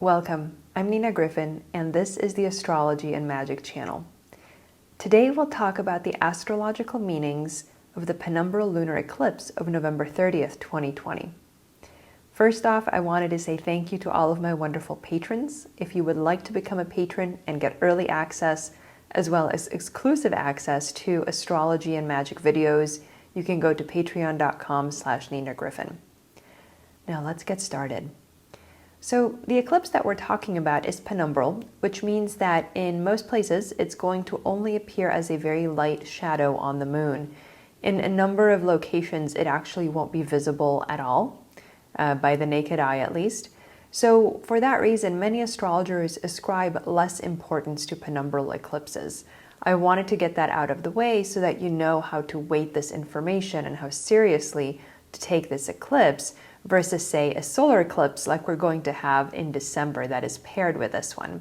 Welcome, I'm Nina Griffin, and this is the Astrology and Magic channel. Today we'll talk about the astrological meanings of the penumbral lunar eclipse of November 30th, 2020. First off, I wanted to say thank you to all of my wonderful patrons. If you would like to become a patron and get early access, as well as exclusive access to astrology and magic videos, you can go to patreon.com/Nina Griffin. Now let's get started. So the eclipse that we're talking about is penumbral, which means that in most places it's going to only appear as a very light shadow on the moon. In a number of locations it actually won't be visible at all, by the naked eye at least. So for that reason, many astrologers ascribe less importance to penumbral eclipses. I wanted to get that out of the way so that you know how to weight this information and how seriously to take this eclipse, versus, say, a solar eclipse like we're going to have in December that is paired with this one.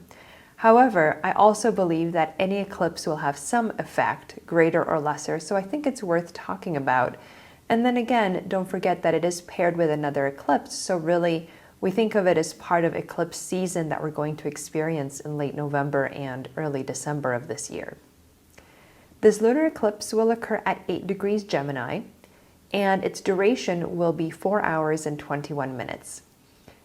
However, I also believe that any eclipse will have some effect, greater or lesser, so I think it's worth talking about. And then again, don't forget that it is paired with another eclipse, so really we think of it as part of eclipse season that we're going to experience in late November and early December of this year. This lunar eclipse will occur at 8 degrees Gemini, and its duration will be 4 hours and 21 minutes.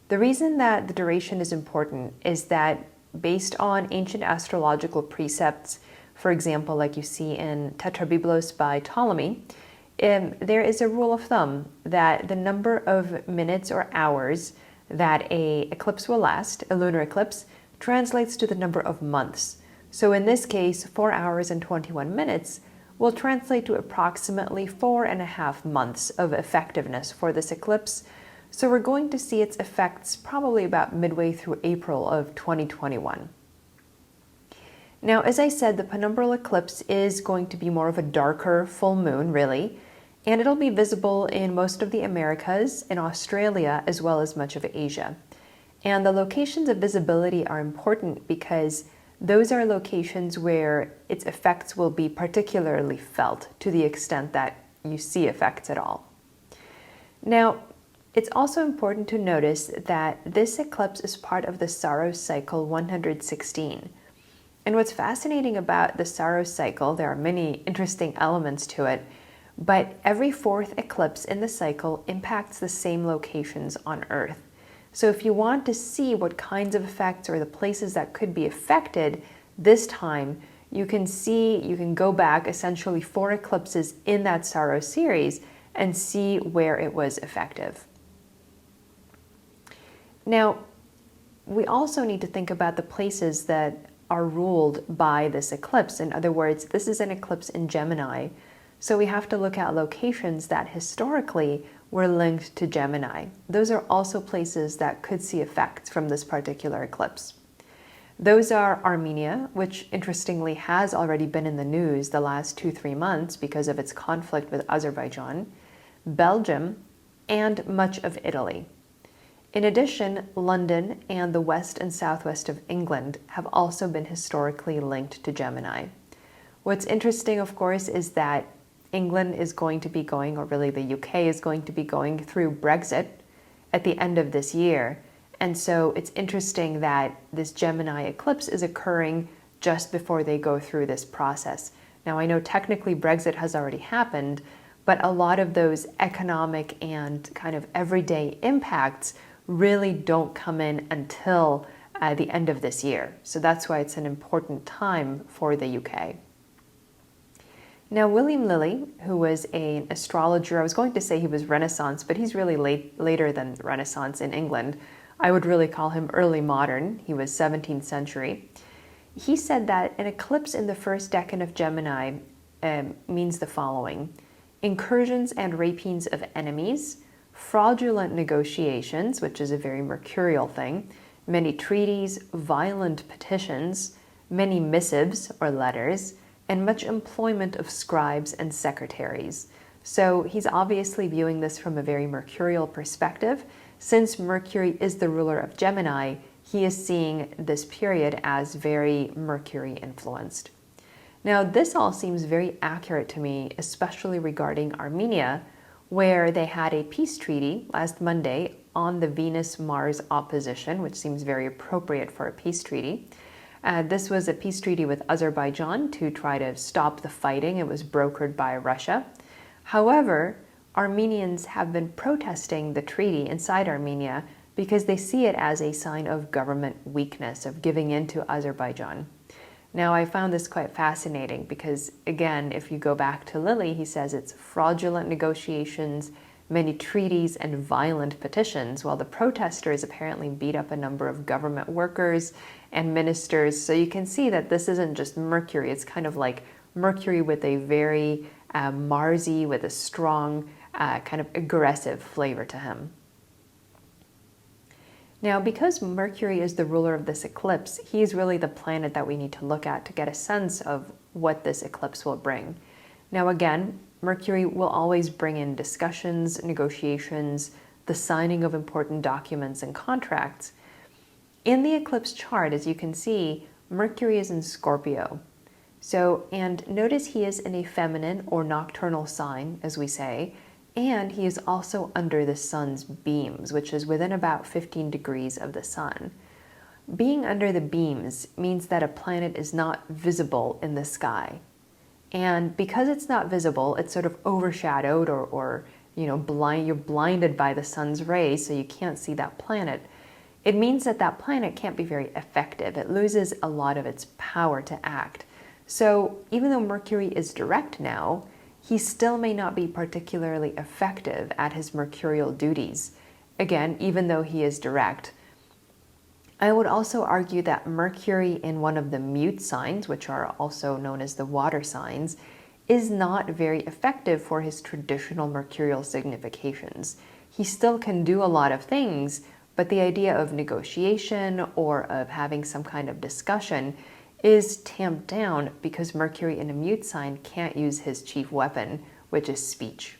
The reason that the duration is important is that based on ancient astrological precepts, for example, like you see in Tetrabiblos by Ptolemy, there is a rule of thumb that the number of minutes or hours that a eclipse will last, a lunar eclipse, translates to the number of months. So in this case, 4 hours and 21 minutes will translate to approximately 4.5 months of effectiveness for this eclipse. So we're going to see its effects probably about midway through April of 2021. Now, as I said, the penumbral eclipse is going to be more of a darker full moon, really, and it'll be visible in most of the Americas, in Australia, as well as much of Asia. And the locations of visibility are important because those are locations where its effects will be particularly felt to the extent that you see effects at all. Now, it's also important to notice that this eclipse is part of the Saros cycle 116. And what's fascinating about the Saros cycle, there are many interesting elements to it, but every fourth eclipse in the cycle impacts the same locations on Earth. So if you want to see what kinds of effects or the places that could be affected this time, you can go back essentially 4 eclipses in that Saros series and see where it was effective. Now, we also need to think about the places that are ruled by this eclipse. In other words, this is an eclipse in Gemini, so we have to look at locations that historically were linked to Gemini. Those are also places that could see effects from this particular eclipse. Those are Armenia, which interestingly has already been in the news the last 2-3 months because of its conflict with Azerbaijan, Belgium, and much of Italy. In addition, London and the west and southwest of England have also been historically linked to Gemini. What's interesting, of course, is that England is going to be going, or really the UK is going to be going through Brexit at the end of this year. And so it's interesting that this Gemini eclipse is occurring just before they go through this process. Now, I know technically Brexit has already happened, but a lot of those economic and kind of everyday impacts really don't come in until the end of this year. So that's why it's an important time for the UK. Now, William Lilly, who was an astrologer, I was going to say he was Renaissance, but he's really later than Renaissance in England. I would really call him early modern. He was 17th century. He said that an eclipse in the first decan of Gemini means the following: incursions and rapines of enemies, fraudulent negotiations, which is a very mercurial thing, many treaties, violent petitions, many missives or letters, and much employment of scribes and secretaries. So he's obviously viewing this from a very mercurial perspective. Since Mercury is the ruler of Gemini, he is seeing this period as very Mercury influenced. Now, this all seems very accurate to me, especially regarding Armenia, where they had a peace treaty last Monday on the Venus-Mars opposition, which seems very appropriate for a peace treaty. This was a peace treaty with Azerbaijan to try to stop the fighting. It was brokered by Russia. However, Armenians have been protesting the treaty inside Armenia because they see it as a sign of government weakness, of giving in to Azerbaijan. Now, I found this quite fascinating because, again, if you go back to Lilly, he says it's fraudulent negotiations, many treaties, and violent petitions, while the protesters apparently beat up a number of government workers and ministers. So you can see that this isn't just Mercury, it's kind of like Mercury with a very Marsy, with a strong, kind of aggressive flavor to him. Now, because Mercury is the ruler of this eclipse, he's really the planet that we need to look at to get a sense of what this eclipse will bring. Now, again, Mercury will always bring in discussions, negotiations, the signing of important documents and contracts. In the eclipse chart, as you can see, Mercury is in Scorpio. So, and notice he is in a feminine or nocturnal sign, as we say, and he is also under the sun's beams, which is within about 15 degrees of the sun. Being under the beams means that a planet is not visible in the sky. And because it's not visible, it's sort of overshadowed or you're blinded by the sun's rays, so you can't see that planet. It means that that planet can't be very effective. It loses a lot of its power to act. So even though Mercury is direct now, he still may not be particularly effective at his mercurial duties. Again, even though he is direct. I would also argue that Mercury in one of the mute signs, which are also known as the water signs, is not very effective for his traditional mercurial significations. He still can do a lot of things, but the idea of negotiation or of having some kind of discussion is tamped down because Mercury in a mute sign can't use his chief weapon, which is speech.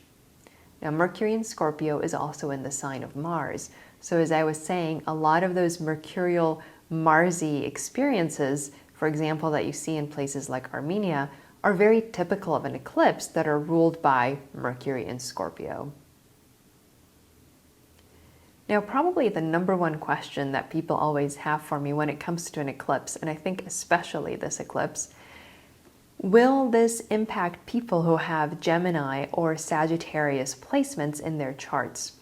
Now, Mercury in Scorpio is also in the sign of Mars. So as I was saying, a lot of those mercurial Marsy experiences, for example, that you see in places like Armenia, are very typical of an eclipse that are ruled by Mercury in Scorpio. Now, probably the number one question that people always have for me when it comes to an eclipse, and I think especially this eclipse, will this impact people who have Gemini or Sagittarius placements in their charts?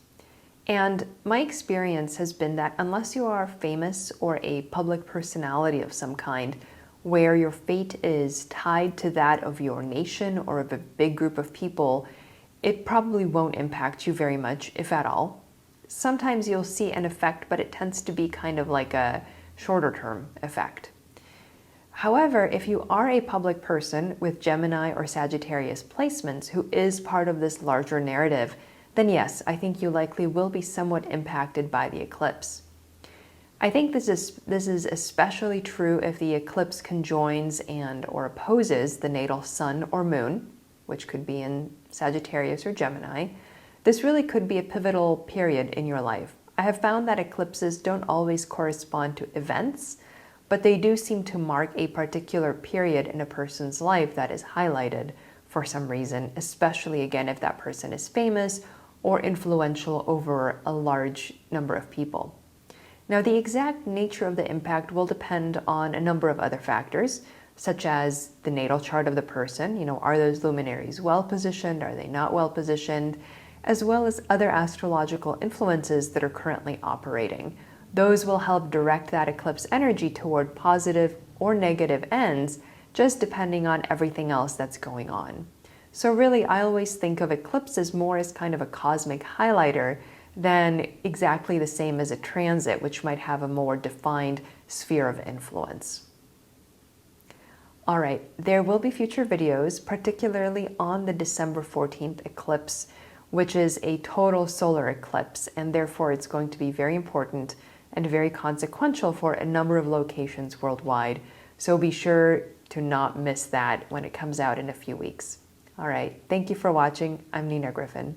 And my experience has been that unless you are famous or a public personality of some kind, where your fate is tied to that of your nation or of a big group of people, it probably won't impact you very much, if at all. Sometimes you'll see an effect, but it tends to be kind of like a shorter term effect. However, if you are a public person with Gemini or Sagittarius placements who is part of this larger narrative, then yes, I think you likely will be somewhat impacted by the eclipse. I think this is especially true if the eclipse conjoins and or opposes the natal sun or moon, which could be in Sagittarius or Gemini. This really could be a pivotal period in your life. I have found that eclipses don't always correspond to events, but they do seem to mark a particular period in a person's life that is highlighted for some reason, especially again if that person is famous or influential over a large number of people. Now, the exact nature of the impact will depend on a number of other factors, such as the natal chart of the person. Are those luminaries well positioned? Are they not well positioned? As well as other astrological influences that are currently operating. Those will help direct that eclipse energy toward positive or negative ends, just depending on everything else that's going on. So really, I always think of eclipses more as kind of a cosmic highlighter than exactly the same as a transit, which might have a more defined sphere of influence. All right, there will be future videos, particularly on the December 14th eclipse, which is a total solar eclipse, and therefore it's going to be very important and very consequential for a number of locations worldwide. So be sure to not miss that when it comes out in a few weeks. All right, thank you for watching. I'm Nina Griffin.